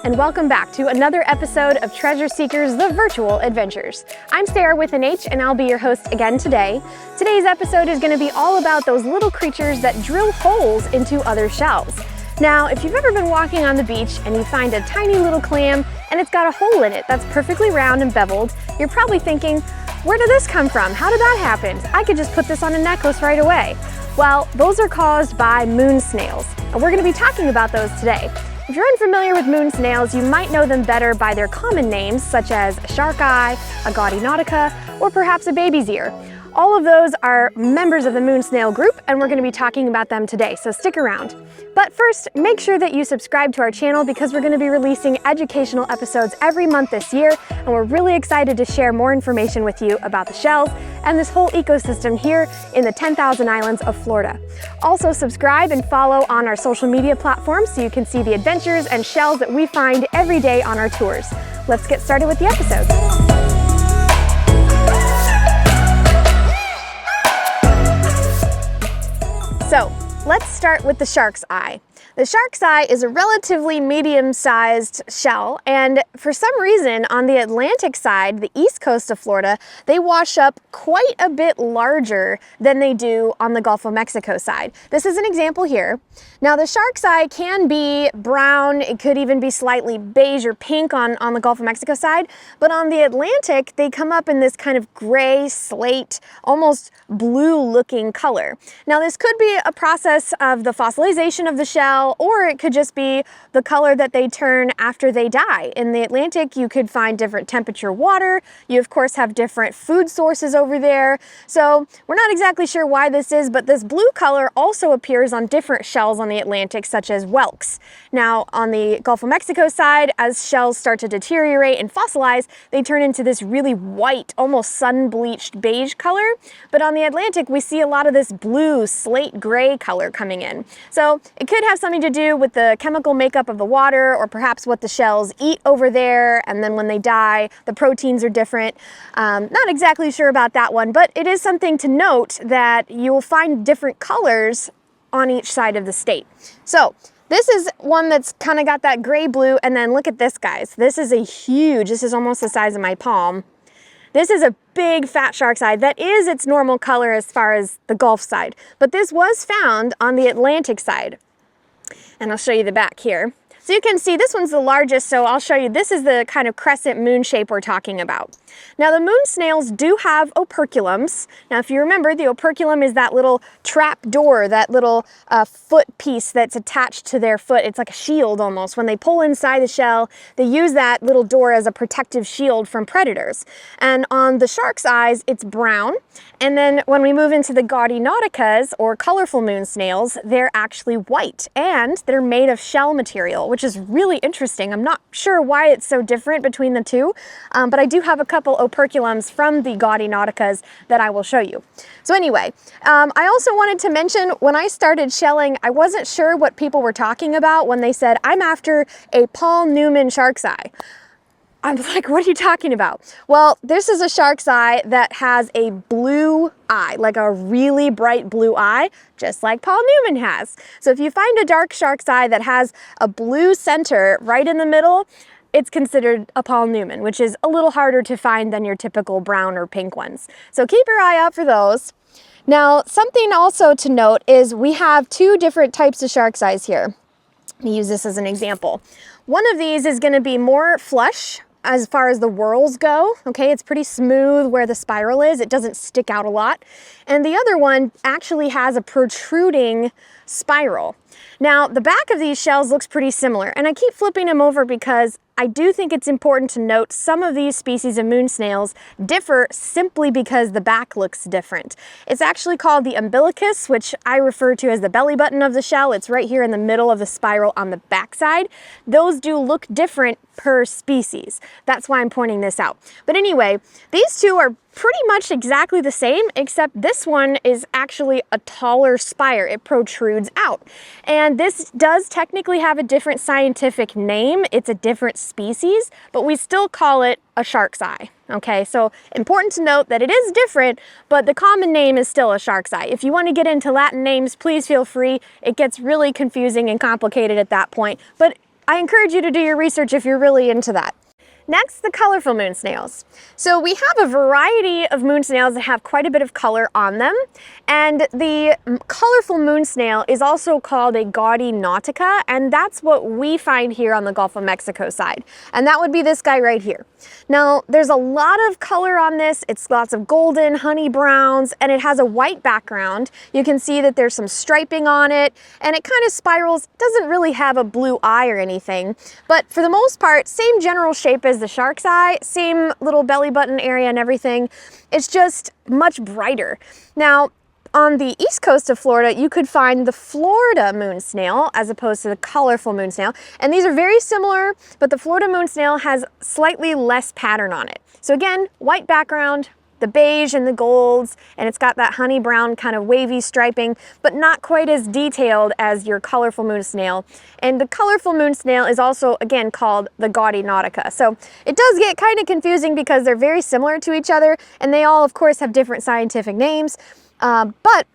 And welcome back to another episode of Treasure Seekers, the Virtual Adventures. I'm Sarah with an H, and I'll be your host again today. Today's episode is going to be all about those little creatures that drill holes into other shells. Now, if you've ever been walking on the beach and you find a tiny little clam and it's got a hole in it that's perfectly round and beveled, you're probably thinking, where did this come from? How did that happen? I could just put this on a necklace right away. Well, those are caused by moon snails, and we're going to be talking about those today. If you're unfamiliar with moon snails, you might know them better by their common names, such as a shark eye, a gaudy nautica, or perhaps a baby's ear. All of those are members of the moon snail group, and we're going to be talking about them today, so stick around. But first, make sure that you subscribe to our channel because we're going to be releasing educational episodes every month this year, and we're really excited to share more information with you about the shells and this whole ecosystem here in the 10,000 islands of Florida. Also, subscribe and follow on our social media platforms so you can see the adventures and shells that we find every day on our tours. Let's get started with the episode. So, let's start with the shark's eye. The shark's eye is a relatively medium-sized shell, and for some reason on the Atlantic side, the east coast of Florida, they wash up quite a bit larger than they do on the Gulf of Mexico side. This is an example here. Now the shark's eye can be brown, it could even be slightly beige or pink on the Gulf of Mexico side, but on the Atlantic, they come up in this kind of gray, slate, almost blue-looking color. Now this could be a process of the fossilization of the shell, or it could just be the color that they turn after they die. In the Atlantic, you could find different temperature water. You, of course, have different food sources over there. So we're not exactly sure why this is, but this blue color also appears on different shells on the Atlantic, such as whelks. Now, on the Gulf of Mexico side, as shells start to deteriorate and fossilize, they turn into this really white, almost sun-bleached beige color. But on the Atlantic, we see a lot of this blue, slate gray color coming in. So it could have something to do with the chemical makeup of the water, or perhaps what the shells eat over there, and then when they die, the proteins are different. Not exactly sure about that one, but it is something to note that you will find different colors on each side of the state. So this is one that's kind of got that gray blue, and then look at this, guys. This is this is almost the size of my palm. This is a big fat shark's eye that is its normal color as far as the Gulf side, but this was found on the Atlantic side. And I'll show you the back here. So you can see this one's the largest, so I'll show you, this is the kind of crescent moon shape we're talking about. Now the moon snails do have operculums. Now if you remember, the operculum is that little trap door, that little foot piece that's attached to their foot. It's like a shield almost. When they pull inside the shell, they use that little door as a protective shield from predators. And on the shark's eyes, it's brown. And then when we move into the gaudy nauticas, or colorful moon snails, they're actually white, and they're made of shell material, which is really interesting. I'm not sure why it's so different between the two, but I do have a couple operculums from the gaudy nauticas that I will show you. So anyway, I also wanted to mention, when I started shelling, I wasn't sure what people were talking about when they said, I'm after a Paul Newman shark's eye. I was like, what are you talking about? Well, this is a shark's eye that has a blue eye, like a really bright blue eye, just like Paul Newman has. So if you find a dark shark's eye that has a blue center right in the middle, it's considered a Paul Newman, which is a little harder to find than your typical brown or pink ones. So keep your eye out for those. Now, something also to note is we have two different types of shark's eyes here. Let me use this as an example. One of these is going to be more flush as far as the whorls go. Okay, it's pretty smooth where the spiral is. It doesn't stick out a lot. And the other one actually has a protruding spiral. Now, the back of these shells looks pretty similar, and I keep flipping them over because I do think it's important to note some of these species of moon snails differ simply because the back looks different. It's actually called the umbilicus, which I refer to as the belly button of the shell. It's right here in the middle of the spiral on the back side. Those do look different per species. That's why I'm pointing this out. But anyway, these two are pretty much exactly the same, except this one is actually a taller spire. It protrudes out. And this does technically have a different scientific name. It's a different species, but we still call it a shark's eye. Okay, so important to note that it is different, but the common name is still a shark's eye. If you want to get into Latin names, please feel free. It gets really confusing and complicated at that point, but I encourage you to do your research if you're really into that. Next, the colorful moon snails. So we have a variety of moon snails that have quite a bit of color on them, and the colorful moon snail is also called a gaudy nautica, and that's what we find here on the Gulf of Mexico side, and that would be this guy right here. Now, there's a lot of color on this. It's lots of golden, honey browns, and it has a white background. You can see that there's some striping on it, and it kind of spirals. Doesn't really have a blue eye or anything, but for the most part, same general shape as the shark's eye, same little belly button area and everything. It's just much brighter. Now, on the east coast of Florida, you could find the Florida moon snail as opposed to the colorful moon snail. And these are very similar, but the Florida moon snail has slightly less pattern on it. So again, white background, the beige and the golds, and it's got that honey brown kind of wavy striping, but not quite as detailed as your colorful moon snail. And the colorful moon snail is also, again, called the gaudy nautica. So it does get kind of confusing because they're very similar to each other, and they all, of course, have different scientific names. But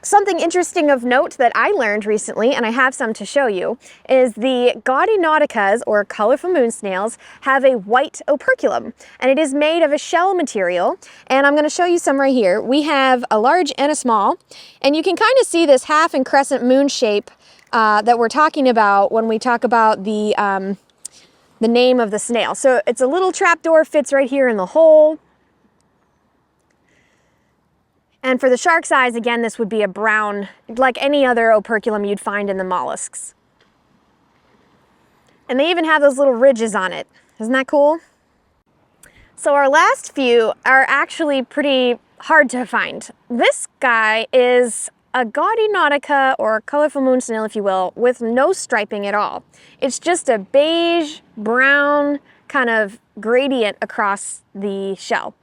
something interesting of note that I learned recently, and I have some to show you, is the gaudy nauticas, or colorful moon snails, have a white operculum, and it is made of a shell material, and I'm going to show you some right here. We have a large and a small, and you can kind of see this half and crescent moon shape that we're talking about when we talk about the name of the snail. So it's a little trapdoor, fits right here in the hole. And for the shark's eyes, again, this would be a brown, like any other operculum you'd find in the mollusks. And they even have those little ridges on it. Isn't that cool? So our last few are actually pretty hard to find. This guy is a gaudy nautica, or colorful moon snail, if you will, with no striping at all. It's just a beige, brown kind of gradient across the shell.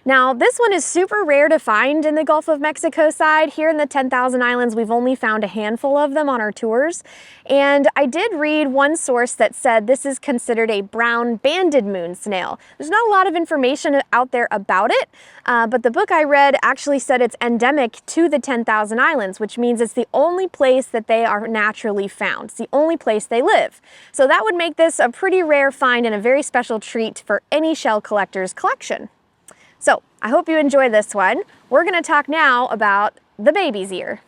Now, this one is super rare to find in the Gulf of Mexico side. Here in the 10,000 Islands, we've only found a handful of them on our tours. And I did read one source that said this is considered a brown banded moon snail. There's not a lot of information out there about it, but the book I read actually said it's endemic to the 10,000 Islands, which means it's the only place that they are naturally found. It's the only place they live. So that would make this a pretty rare find and a very special treat for any shell collector's collection. So I hope you enjoy this one. We're going to talk now about the baby's ear.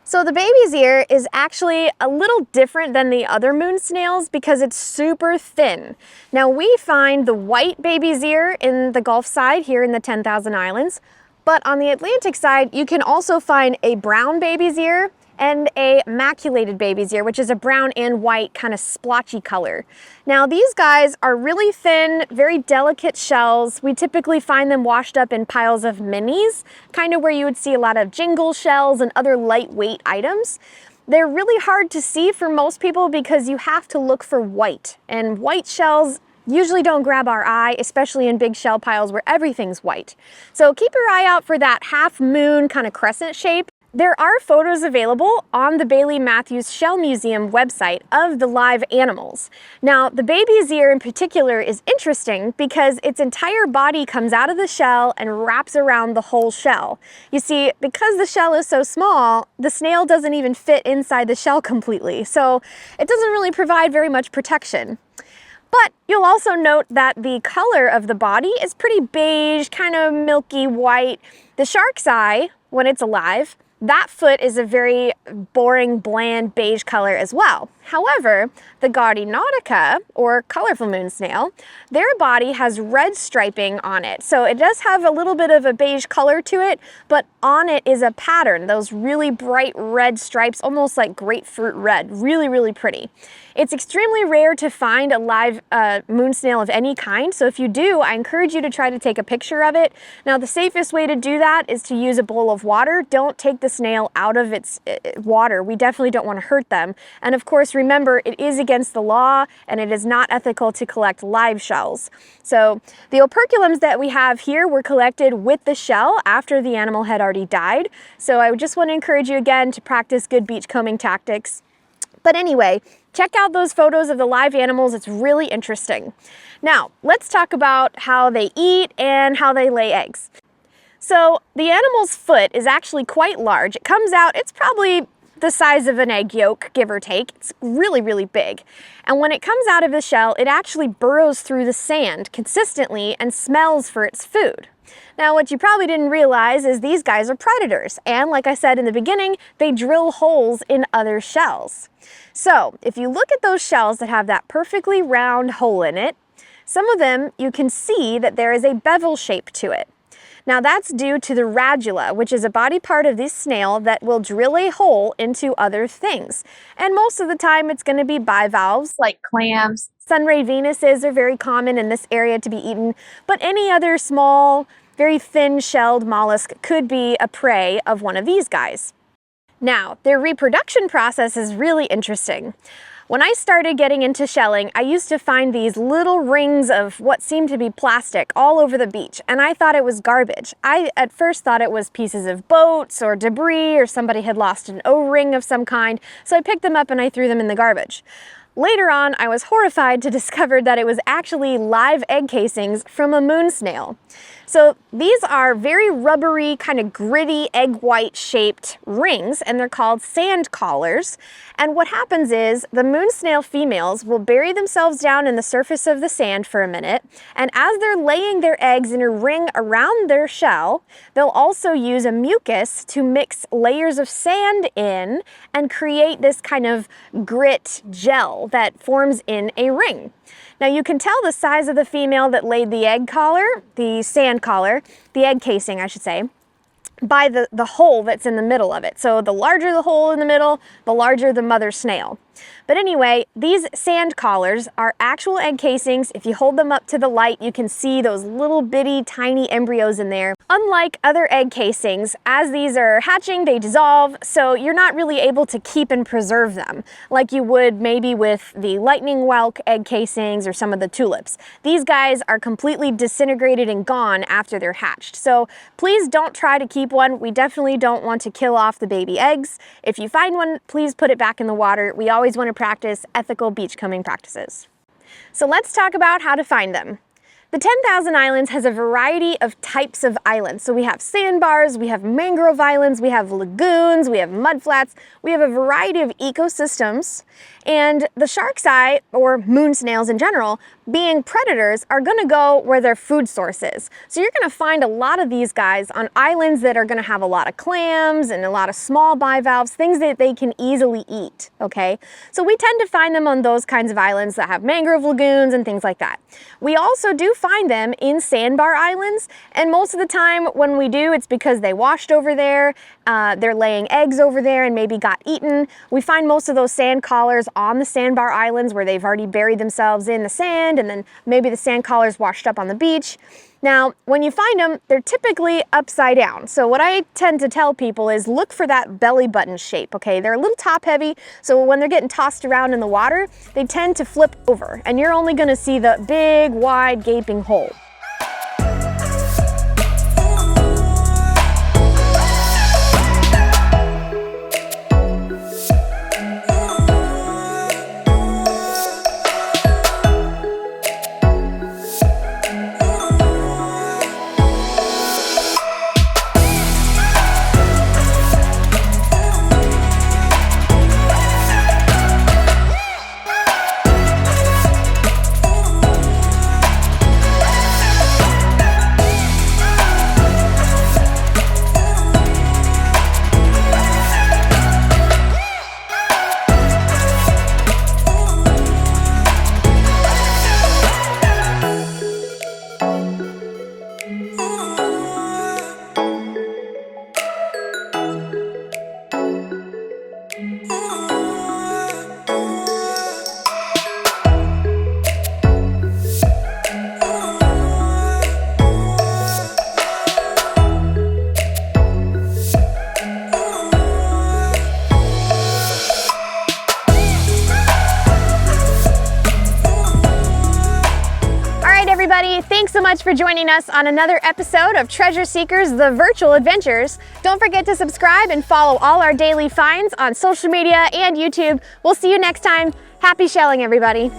So the baby's ear is actually a little different than the other moon snails because it's super thin. Now we find the white baby's ear in the Gulf side here in the 10,000 Islands, but on the Atlantic side you can also find a brown baby's ear and a maculated baby's ear, which is a brown and white kind of splotchy color. Now these guys are really thin, very delicate shells. We typically find them washed up in piles of minis, kind of where you would see a lot of jingle shells and other lightweight items. They're really hard to see for most people because you have to look for white, and white shells usually don't grab our eye, especially in big shell piles where everything's white. So keep your eye out for that half moon kind of crescent shape. There are photos available on the Bailey Matthews Shell Museum website of the live animals. Now, the baby's ear in particular is interesting because its entire body comes out of the shell and wraps around the whole shell. You see, because the shell is so small, the snail doesn't even fit inside the shell completely, so it doesn't really provide very much protection. But you'll also note that the color of the body is pretty beige, kind of milky white. The shark's eye, when it's alive, that foot is a very boring, bland beige color as well. However, the Gaudinautica, or colorful moon snail, their body has red striping on it. So it does have a little bit of a beige color to it, but on it is a pattern, those really bright red stripes, almost like grapefruit red. Really, really pretty. It's extremely rare to find a live moon snail of any kind, so if you do, I encourage you to try to take a picture of it. Now, the safest way to do that is to use a bowl of water. Don't take the snail out of its water. We definitely don't want to hurt them. And of course, remember, it is against the law and it is not ethical to collect live shells. So the operculums that we have here were collected with the shell after the animal had already died. So I just want to encourage you again to practice good beachcombing tactics. But anyway, check out those photos of the live animals. It's really interesting. Now, let's talk about how they eat and how they lay eggs. So the animal's foot is actually quite large. It comes out, it's probably the size of an egg yolk, give or take. It's really, really big. And when it comes out of the shell, it actually burrows through the sand consistently and smells for its food. Now, what you probably didn't realize is these guys are predators. And like I said in the beginning, they drill holes in other shells. So if you look at those shells that have that perfectly round hole in it, some of them you can see that there is a bevel shape to it. Now that's due to the radula, which is a body part of this snail that will drill a hole into other things. And most of the time it's going to be bivalves like clams. Sunray Venuses are very common in this area to be eaten, but any other small, very thin-shelled mollusk could be a prey of one of these guys. Now, their reproduction process is really interesting. When I started getting into shelling, I used to find these little rings of what seemed to be plastic all over the beach, and I thought it was garbage. I at first thought it was pieces of boats or debris, or somebody had lost an O-ring of some kind, so I picked them up and I threw them in the garbage. Later on, I was horrified to discover that it was actually live egg casings from a moon snail. So these are very rubbery, kind of gritty, egg white shaped rings, and they're called sand collars. And what happens is the moon snail females will bury themselves down in the surface of the sand for a minute, and as they're laying their eggs in a ring around their shell, they'll also use a mucus to mix layers of sand in and create this kind of grit gel that forms in a ring. Now you can tell the size of the female that laid the egg collar, the sand collar, the egg casing I should say, by the hole that's in the middle of it. So the larger the hole in the middle, the larger the mother snail. But anyway, these sand collars are actual egg casings. If you hold them up to the light, you can see those little bitty tiny embryos in there. Unlike other egg casings, as these are hatching, they dissolve, so you're not really able to keep and preserve them like you would maybe with the lightning whelk egg casings or some of the tulips. These guys are completely disintegrated and gone after they're hatched. So please don't try to keep one. We definitely don't want to kill off the baby eggs. If you find one, please put it back in the water. We always want to practice ethical beachcombing practices. So let's talk about how to find them. The 10,000 Islands has a variety of types of islands. So we have sandbars, we have mangrove islands, we have lagoons, we have mudflats, we have a variety of ecosystems. And the shark's eye, or moon snails in general, being predators, are going to go where their food source is. So you're going to find a lot of these guys on islands that are going to have a lot of clams and a lot of small bivalves, things that they can easily eat, okay? So we tend to find them on those kinds of islands that have mangrove lagoons and things like that. We also do find them in sandbar islands, and most of the time when we do, it's because they washed over there, they're laying eggs over there and maybe got eaten. We find most of those sand collars on the sandbar islands where they've already buried themselves in the sand, and then maybe the sand collars washed up on the beach. Now, when you find them, they're typically upside down. So what I tend to tell people is look for that belly button shape, okay? They're a little top heavy, so when they're getting tossed around in the water, they tend to flip over, and you're only gonna see the big, wide, gaping hole. Thanks so much for joining us on another episode of Treasure Seekers, The Virtual Adventures. Don't forget to subscribe and follow all our daily finds on social media and YouTube. We'll see you next time. Happy shelling, everybody.